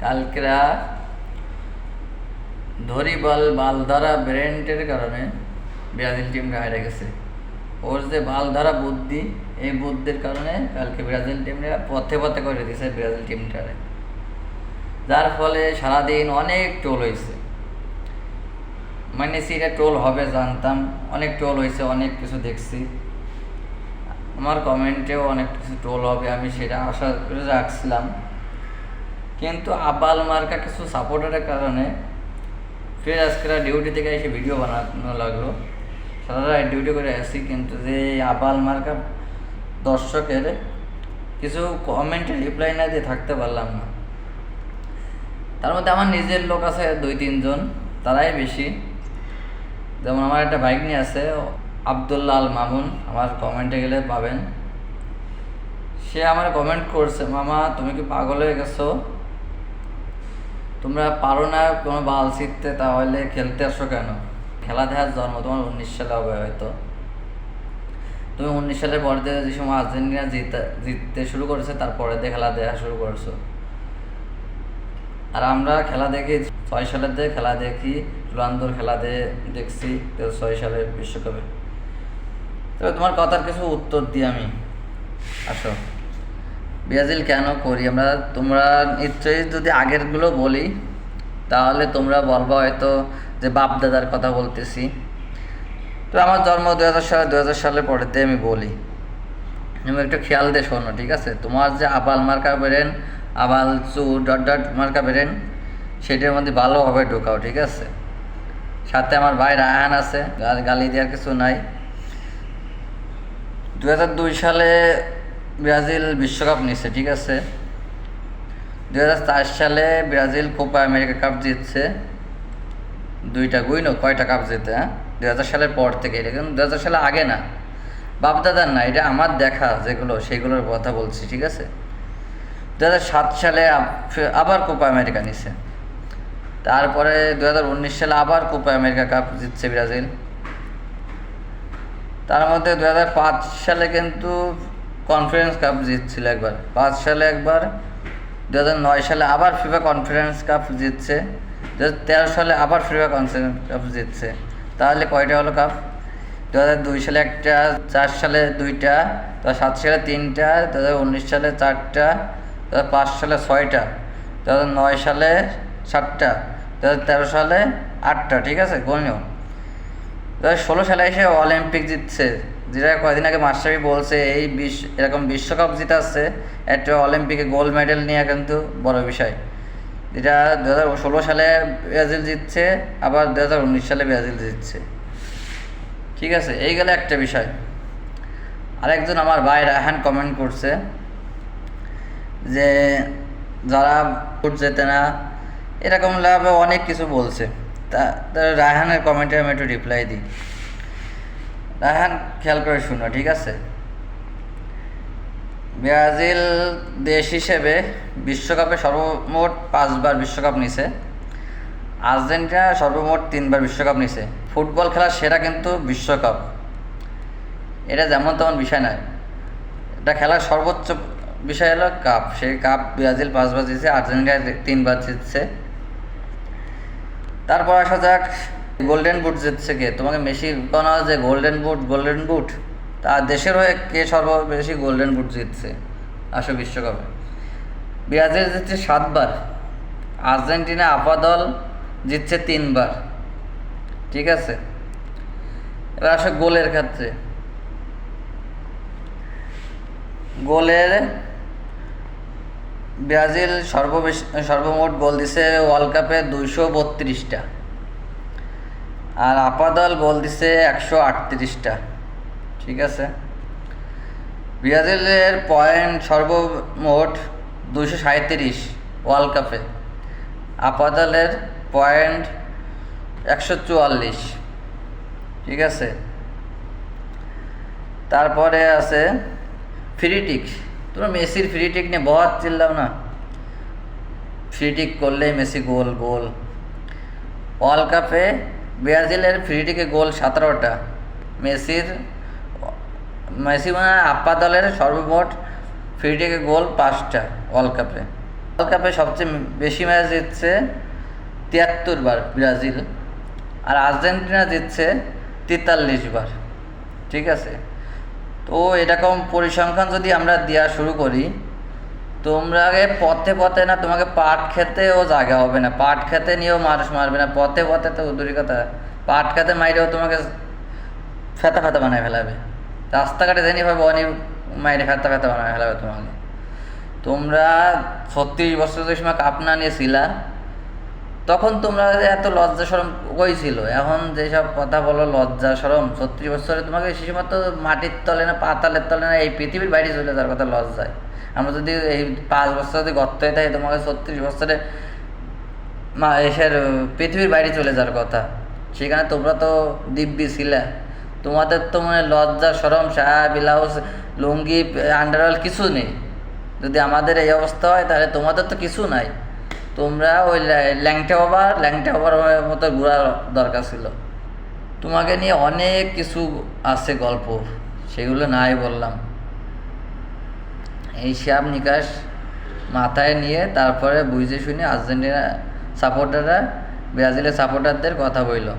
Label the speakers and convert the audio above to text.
Speaker 1: কালকেরা ধরিবল বালধারা ব্রেন্টের কারণে ব্রাজিল টিমটা হেরে গেছে। ওর যে বালধারা বুদ্ধি, এই বুদ্ধির কারণে কালকে ব্রাজিল টিমটা পথে পথে করে দিয়েছে ব্রাজিল টিমটারে, যার ফলে সারাদিন অনেক টোল হয়েছে। মানে এটা টোল হবে জানতাম, অনেক টোল হয়েছে, অনেক কিছু দেখছি। আমার কমেন্টেও অনেক কিছু টোল হবে, আমি সেটা আশা করে রাখছিলাম। কিন্তু আবাল মার্কা কিছু সাপোর্টারের কারণে ফের আজকেরা ডিউটি থেকে এসে ভিডিও বানানো লাগলো। সারা রাত ডিউটি করে আসি, কিন্তু যে আবাল মার্কা দর্শকের কিছু কমেন্টে রিপ্লাই না দিয়ে থাকতে পারলাম না। তার মধ্যে আমার নিজের লোক আছে 2-3 জন, তারাই বেশি। যেমন আমার একটা বাইক নিয়ে আছে আবদুল্লাহ আল মামুন, আমার কমেন্টে গেলে পাবেন। সে আমার কমেন্ট করছে, মামা তুমি কি পাগল হয়ে গেছো? তোমরা পারো না কোনো বাল শিখতে, তাহলে খেলতে আসো কেন? খেলা দেখার জন্ম তোমার 19 সালে হবে হয়তো। তুমি 19 সালের পর দিয়ে যে সময় আর্জেন্টিনা জিততে শুরু করেছে, তারপরে দিয়ে খেলা দেখা শুরু করেছো। আর আমরা খেলা দেখি 6 সালের দিয়ে খেলা দেখি, রোনালদোর খেলা দেখছি 6 সালের বিশ্বকাপে। তবে তোমার কথার কিছু উত্তর দিই আমি। আসো, ব্রাজিল কেন করি আমরা? তোমরা নিশ্চয়ই যদি আগেরগুলো বলি তাহলে তোমরা বলবা হয়তো যে বাপ দাদার কথা বলতেছি। তো আমার জন্ম 2000 সালের পরেতে আমি বলি, তুমি একটু খেয়াল দিয়ে শোনো, ঠিক আছে? তোমার যে আবাল মার্কা বেরেন, আবাল চু ডট মার্কা বেরেন, সেটার মধ্যে ভালোভাবে ঢোকাও, ঠিক আছে? সাথে আমার ভাই রায়হান আছে, গালি দেওয়ার কিছু নাই। 2002 সালে ব্রাজিল বিশ্বকাপ নিচ্ছে, ঠিক আছে? 2004 সালে ব্রাজিল কোপা আমেরিকা কাপ জিতছে, 2টা গুইনো কয়টা কাপ জিতে? 2000 সালের পর থেকে। এটা কিন্তু 2000 সালে আগে না, বাপদাদার না, এটা আমার দেখা যেগুলো সেগুলোর কথা বলছি, ঠিক আছে? 2007 সালে আবার কোপা আমেরিকা নিচ্ছে। তারপরে 2019 সালে আবার কোপা আমেরিকা কাপ জিতছে ব্রাজিল। তার মধ্যে 2005 সালে কিন্তু কনফারেন্স কাপ জিতছিল একবার, 5 সালে একবার, 2009 সালে আবার ফিফা কনফারেন্স কাপ জিতছে, 2013 সালে আবার ফিফা কনফারেন্স কাপ জিতছে। তাহলে কয়টা হলো কাপ? 2002 সালে একটা, 4 সালে 2টা, 2007 সালে 3টা, 2019 সালে 4টা, 2005 সালে 6টা, 2009 সালে 7টা, 2013 সালে 8টা, ঠিক আছে? গণিও। 2016 সালে এসে অলিম্পিক জিতছে, যেটা কয়েকদিন আগে মাস্টারই বলছে এই এরকম বিশ্বকাপ জিতাচ্ছে, একটা অলিম্পিকে গোল্ড মেডেল নিয়ে কিন্তু বড় বিষয়। যেটা 2016 সালে ব্রাজিল জিতছে, আবার 2019 সালে ব্রাজিল জিতছে, ঠিক আছে? এই গেলে একটা বিষয়। আরেকজন আমার ভাই রায়হান কমেন্ট করছে যে যারা ভোট যেতে না, এরকম লাভে অনেক কিছু বলছে। তা রায়হানের কমেন্টে আমি একটু রিপ্লাই দিই। রায়হান খেয়াল করে শুনো, ঠিক আছে? ব্রাজিল দেশ হিসেবে বিশ্বকাপে সর্বমোট 5 বার বিশ্বকাপ নিছে, আর্জেন্টিনা সর্বমোট 3 বার বিশ্বকাপ নিছে। ফুটবল খেলার সেরা কিন্তু বিশ্বকাপ, এটা যেমন তেমন বিষয় নয়। এটা খেলার সর্বোচ্চ বিষয় হলো কাপ। সেই কাপ ব্রাজিল 5 বার জিতছে, আর্জেন্টিনা 3 বার জিতছে। তারপর আসা যাক গোল্ডেন বুট জিতছে কে? তোমাকে মেসি কোনো যে গোল্ডেন বুট তার দেশের হয়ে কে সর্ববেশি গোল্ডেন বুট জিতছে আসো বিশ্বকাপে? ব্রাজিল জিতছে 7 বার, আর্জেন্টিনা আপাদল জিতছে 3 বার, ঠিক আছে? এবার আসো গোলের ক্ষেত্রে। গোলের ব্রাজিল সর্বমোট গোল দিছে ওয়ার্ল্ড কাপে 232টা, আর আপাদল গোল দিছে 138টা, ঠিক আছে? ব্রাজিলের পয়েন্ট সর্বমোট 237 ওয়ার্ল্ড কাপে, আপাদলের পয়েন্ট 144, ঠিক আছে? তারপরে আছে ফ্রিটিক। তোমরা মেসির ফ্রিটিক নিয়ে বহুত চিল্লাও না, ফ্রিটিক করলেই মেসি গোল। ওয়ার্ল্ড কাপে ব্রাজিলের ফ্রিটিকে গোল 17টা, মেসি মানে আপাদলের সর্বমোট ফ্রিটিকে গোল 5টা ওয়ার্ল্ড কাপে, ওয়ার্ল্ড কাপে সবচেয়ে বেশি ম্যাচ জিতছে 73 বার ব্রাজিল, আর আর্জেন্টিনা জিতছে 43 বার। ঠিক আছে, তো এরকম পরিসংখ্যান যদি আমরা দেওয়া শুরু করি, তোমরা আগে পথে পথে না, তোমাকে পাট খেতেও জায়গা হবে না, পাট খেতে নিয়েও মানুষ মারবে না, পথে পথে তো দূরের কথা, পাট খেতে মাইরেও তোমাকে ফেতা ফেতা বানায় ফেলাবে, রাস্তাঘাটে জানি ভাবে অনেক মাইরে ফেতা ফেতা বানায় ফেলাবে তোমাকে। তোমরা 36 বছর যে সময় কাপ না নিয়েছিলা, তখন তোমরা এত লজ্জা সরম কই ছিল? এখন যেসব কথা বলো লজ্জা সরম, 36 বছরে তোমাকে সে সময় তো মাটির তলে না পাতালের তলে না এই পৃথিবীর বাইরে চলে যাওয়ার কথা লজ্জায়। আমরা যদি এই 5 বছর যদি গর্ত হয়ে থাকি, তোমাকে 36 বছরে এসের পৃথিবীর বাইরে চলে যাওয়ার কথা। সেখানে তোমরা তো দিব্যি ছিলে, তোমাদের তো মানে লজ্জা সরম শাড়ি ব্লাউজ লুঙ্গি আন্ডারওয়াল কিছু নেই। যদি আমাদের এই অবস্থা হয় তাহলে তোমাদের তো কিছু নাই, তোমরা ওই ল্যাংটা বাবার মতো ঘোরার দরকার ছিল। তোমাকে নিয়ে অনেক কিছু আছে গল্প, সেগুলো নাই বললাম। এই হিসাব নিকাশ মাথায় নিয়ে তারপরে বুঝে শুনে আর্জেন্টিনা সাপোর্টাররা ব্রাজিলের সাপোর্টারদের কথা বলল।